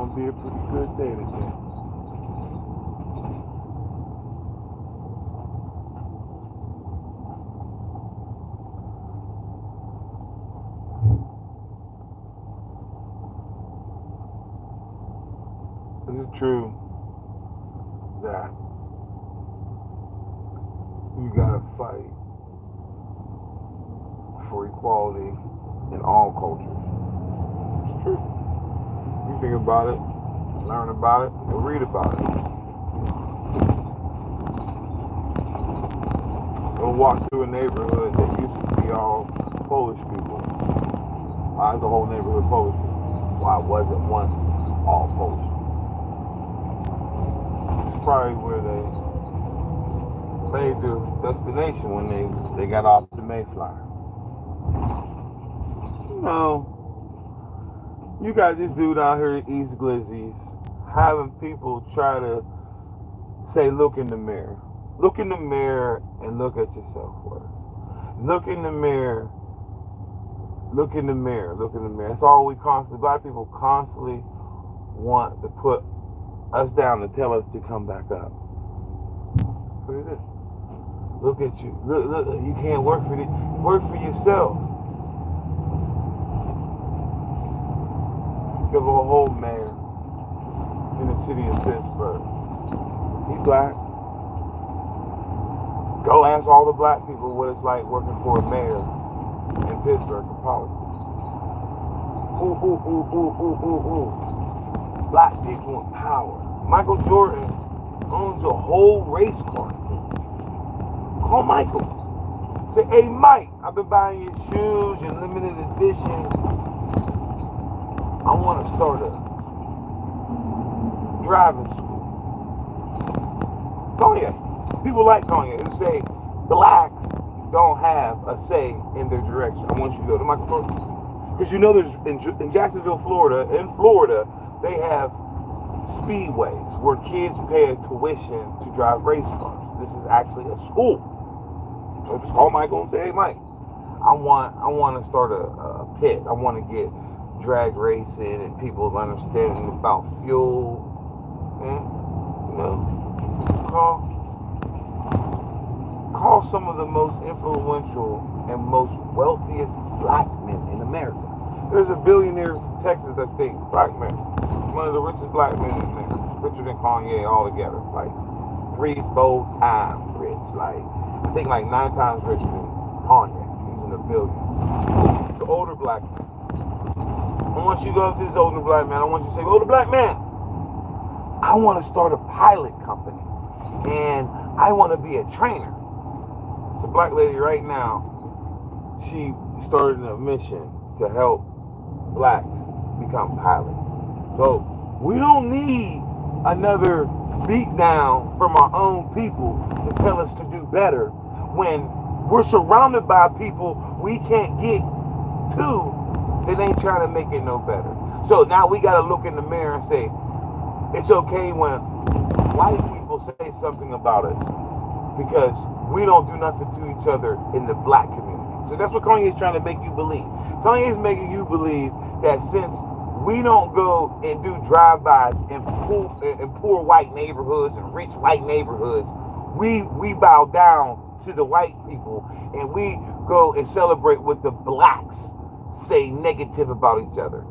gonna be a pretty good day today. Is it true that you gotta fight for equality in all cultures? It's true. You think about it, learn about it, and read about it. Go walk through a neighborhood that used to be all Polish people. Why is the whole neighborhood Polish people? Why was it once all Polish? It's probably where they made the destination when they got off the Mayflower. You know, you got this dude out here at East Glizzy's having people try to say, look in the mirror. Look in the mirror and look at yourself first. Look in the mirror. Look in the mirror. Look in the mirror. That's all we constantly, black people constantly want to put us down to tell us to come back up. Look at this. Look at you. Look, you can't work for it. Work for yourself. Give a whole mayor in the city of Pittsburgh. He black. Go ask all the black people what it's like working for a mayor in Pittsburgh for politics. Ooh. Black people in power. Michael Jordan owns a whole race car. Call Michael. Say, hey Mike, I've been buying your shoes, your limited edition. I want to start a driving school. Kanye. People like Kanye who say blacks don't have a say in their direction. I want you to go to Michael Jordan. Because you know there's in Jacksonville, Florida, they have speedways where kids pay a tuition to drive race cars. This is actually a school. So just call Michael and say, hey Mike, I want to start a pit. I want to get drag racing and people understanding about fuel. You know, call some of the most influential and most wealthiest black men in America. There's a billionaire from Texas, I think, black man, one of the richest black men in America, richer than Kanye altogether, like 3-4 times rich, like I think like 9 times richer than Kanye. He's in the billions. The older black man. I want you to go up to this older black man. I want you to say, older black man, I want to start a pilot company. And I want to be a trainer. It's a black lady right now. She started a mission to help blacks become pilots. So we don't need another beat down from our own people to tell us to do better when we're surrounded by people we can't get to. It ain't trying to make it no better. So now we got to look in the mirror and say, it's okay when white people say something about us because we don't do nothing to each other in the black community. So that's what Kanye is trying to make you believe. Kanye is making you believe that since we don't go and do drive-bys in poor white neighborhoods and rich white neighborhoods, we bow down to the white people and we go and celebrate with the blacks say negative about each other.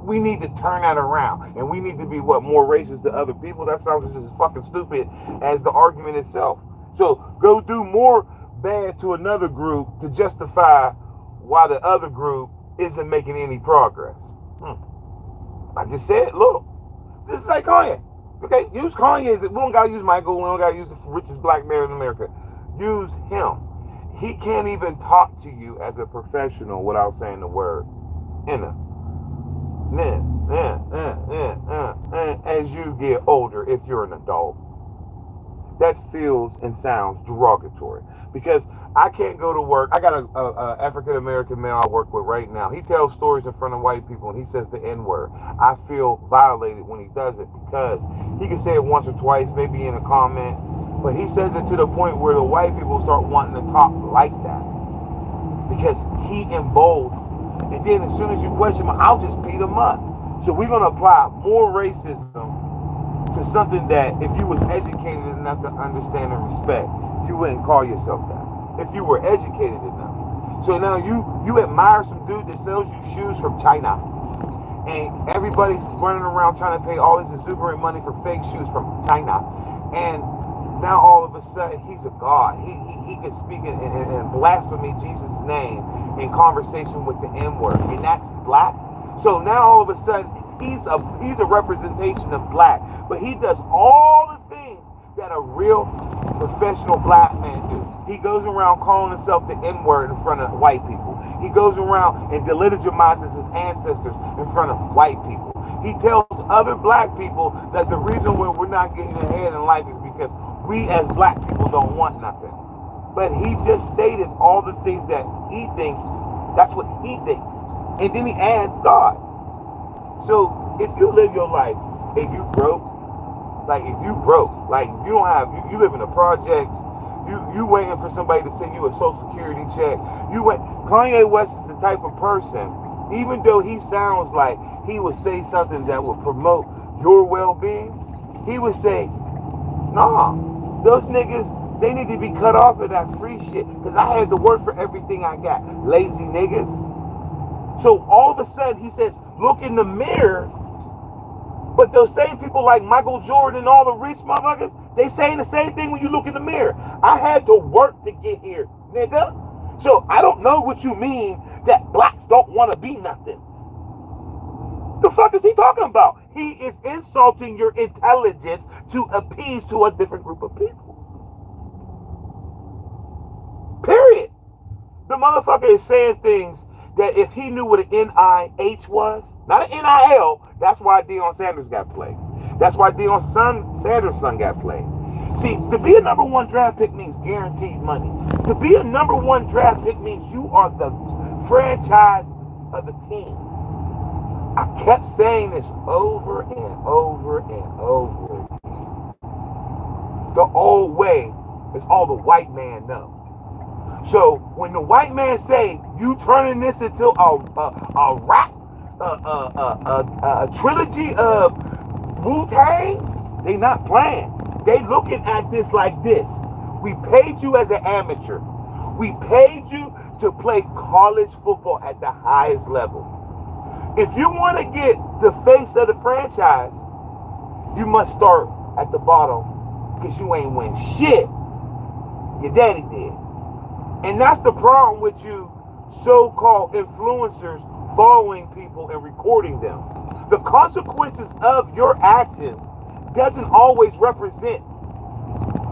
We need to turn that around, and we need to be more racist to other people. That sounds just as fucking stupid as the argument itself. So go do more bad to another group to justify why the other group isn't making any progress. I just said, look, this is like Kanye. Okay, use Kanye. We don't gotta use Michael. We don't gotta use the richest black man in America. Use him. He can't even talk to you as a professional without saying the word inner. As you get older, if you're an adult, that feels and sounds derogatory. Because I can't go to work. I got a African American male I work with right now. He tells stories in front of white people and he says the N-word. I feel violated when he does it because he can say it once or twice, maybe in a comment. But he says it to the point where the white people start wanting to talk like that because he emboldened. And then as soon as you question him, I'll just beat him up. So we're going to apply more racism to something that if you was educated enough to understand and respect, you wouldn't call yourself that. If you were educated enough. So now you admire some dude that sells you shoes from China. And everybody's running around trying to pay all this exuberant money for fake shoes from China. And now all of a sudden he's a god. He can speak in blasphemy Jesus' name in conversation with the N-word. And that's black. So now all of a sudden he's a representation of black. But he does all the things that a real professional black man do. He goes around calling himself the N-word in front of white people. He goes around and delegitimizes his ancestors in front of white people. He tells other black people that the reason why we're not getting ahead in life is because we as black people don't want nothing. But he just stated all the things that he thinks, that's what he thinks. And then he adds God. So if you live your life and you broke, like if you broke, like you don't have, you live in the projects, you waiting for somebody to send you a social security check. Kanye West is the type of person, even though he sounds like he would say something that would promote your well-being, he would say, nah, those niggas, they need to be cut off of that free shit because I had to work for everything I got. Lazy niggas. So all of a sudden he says, look in the mirror. But those same people like Michael Jordan and all the rich motherfuckers, they saying the same thing when you look in the mirror. I had to work to get here, nigga. So I don't know what you mean that blacks don't want to be nothing. The fuck is he talking about? He is insulting your intelligence to appease to a different group of people. Period. The motherfucker is saying things that if he knew what an NIH was, not an NIL, that's why Deion Sanders got played. That's why Deion Sanders' son got played. See, to be a number one draft pick means guaranteed money. To be a number one draft pick means you are the franchise of the team. I kept saying this over and over and over again. The old way is all the white man knows. So when the white man say you turning this into a rap, a trilogy of Wu-Tang, they not playing. They looking at this like this. We paid you as an amateur. We paid you to play college football at the highest level. If you want to get the face of the franchise, you must start at the bottom because you ain't win shit. Your daddy did. And that's the problem with you so-called influencers following people and recording them. The consequences of your actions doesn't always represent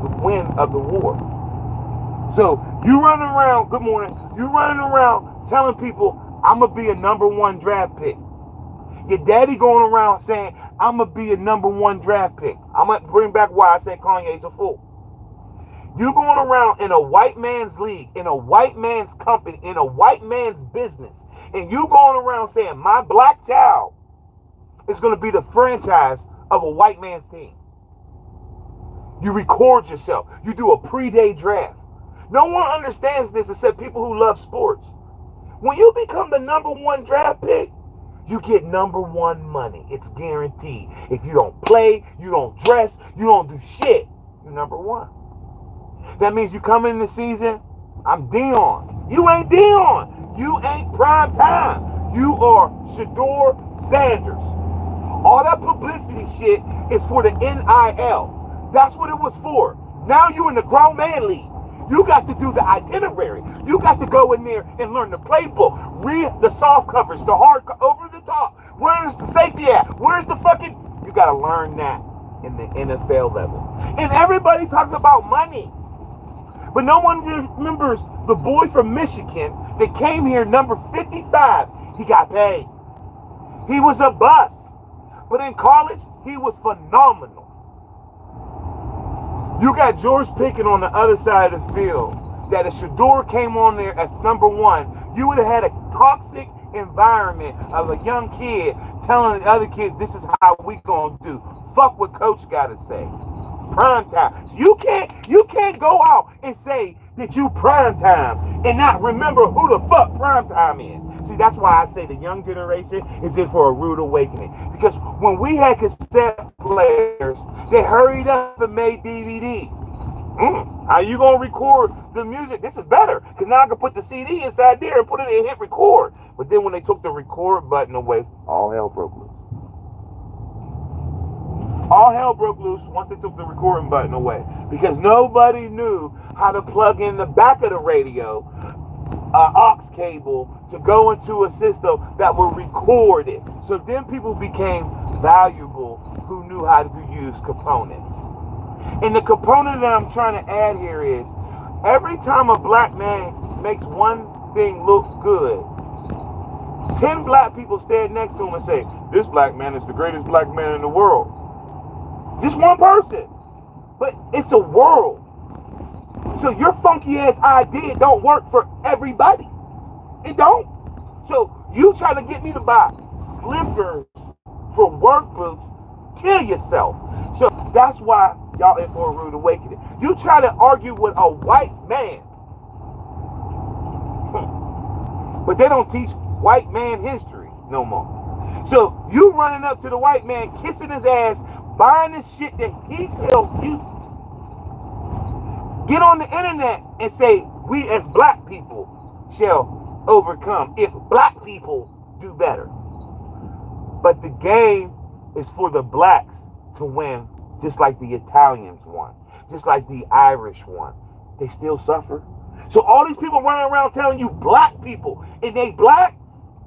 the win of the war. So you running around, good morning, you running around telling people, I'm going to be a number one draft pick. Your daddy going around saying, I'm going to be a number one draft pick. I'm going to bring back why I said Kanye's a fool. You going around in a white man's league, in a white man's company, in a white man's business, and you going around saying, my black child is going to be the franchise of a white man's team. You record yourself. You do a pre-day draft. No one understands this except people who love sports. When you become the number one draft pick, you get number one money. It's guaranteed. If you don't play, you don't dress, you don't do shit, you're number one. That means you come in the season, I'm Deion. You ain't Deion. You ain't prime time. You are Shedeur Sanders. All that publicity shit is for the NIL. That's what it was for. Now you in the grown man league. You got to do the itinerary. You got to go in there and learn the playbook. Read the soft covers, the hard over the top. Where's the safety at? Where's the fucking... You got to learn that in the NFL level. And everybody talks about money. But no one remembers the boy from Michigan that came here number 55. He got paid. He was a bust. But in college, he was phenomenal. You got George Pickens on the other side of the field. That if Shedeur came on there as number one, you would have had a toxic environment of a young kid telling the other kids, this is how we gonna do. Fuck what coach gotta say. Prime time. You can't go out and say that you prime time and not remember who the fuck prime time is. See, that's why I say the young generation is in for a rude awakening. Because when we had cassette players, they hurried up and made DVDs. How you gonna record the music? This is better, because now I can put the CD inside there and put it in hit record. But then when they took the record button away, all hell broke loose. All hell broke loose once they took the recording button away, because nobody knew how to plug in the back of the radio aux cable to go into a system that would record it. So then people became valuable who knew how to use components. And the component that I'm trying to add here is, every time a black man makes one thing look good, 10 black people stand next to him and say, this black man is the greatest black man in the world. Just one person. But it's a world. So your funky ass idea don't work for everybody. It don't. So you try to get me to buy slippers for work boots, kill yourself. So that's why y'all in for a rude awakening. You try to argue with a white man, but they don't teach white man history no more. So you running up to the white man, kissing his ass, buying this shit that he tells you. Get on the internet and say, we as black people shall overcome if black people do better. But the game is for the blacks to win, just like the Italians won, just like the Irish won. They still suffer. So all these people running around telling you black people, and they black,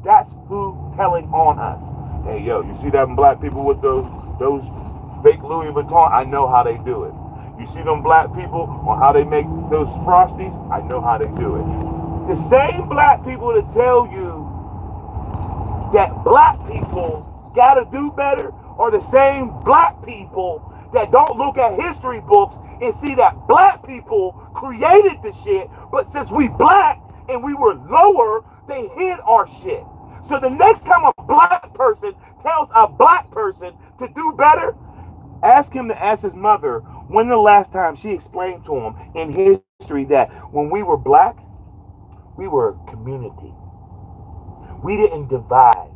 that's who telling on us. Hey, yo, you see them black people with those fake Louis Vuitton? I know how they do it. You see them black people on how they make those Frosties? I know how they do it. The same black people that tell you that black people gotta do better are the same black people that don't look at history books and see that black people created the shit, but since we black and we were lower, they hid our shit. So the next time a black person tells a black person to do better, ask him to ask his mother when the last time she explained to him in history that when we were black, we were a community. We didn't divide.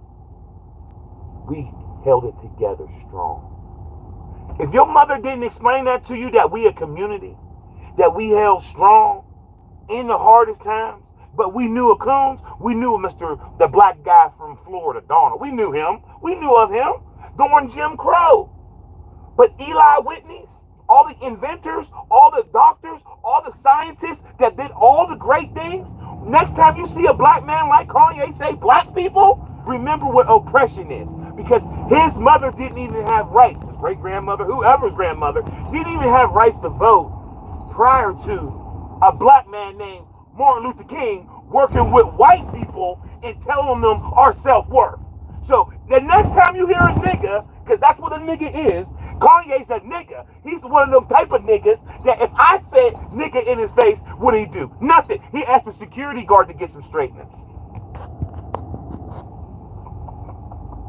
We held it together strong. If your mother didn't explain that to you, that we a community, that we held strong in the hardest times, but we knew a Coons, we knew the black guy from Florida, Donald. We knew him. We knew of him during Jim Crow. But Eli Whitney's, all the inventors, all the doctors, all the scientists that did all the great things, next time you see a black man like Kanye say black people, remember what oppression is. Because his mother didn't even have rights, his great-grandmother, whoever's grandmother, didn't even have rights to vote prior to a black man named Martin Luther King working with white people and telling them our self-worth. So the next time you hear a nigga, because that's what a nigga is, Kanye's a nigga. He's one of them type of niggas that if I said nigga in his face, what did he do? Nothing. He asked the security guard to get some straightening.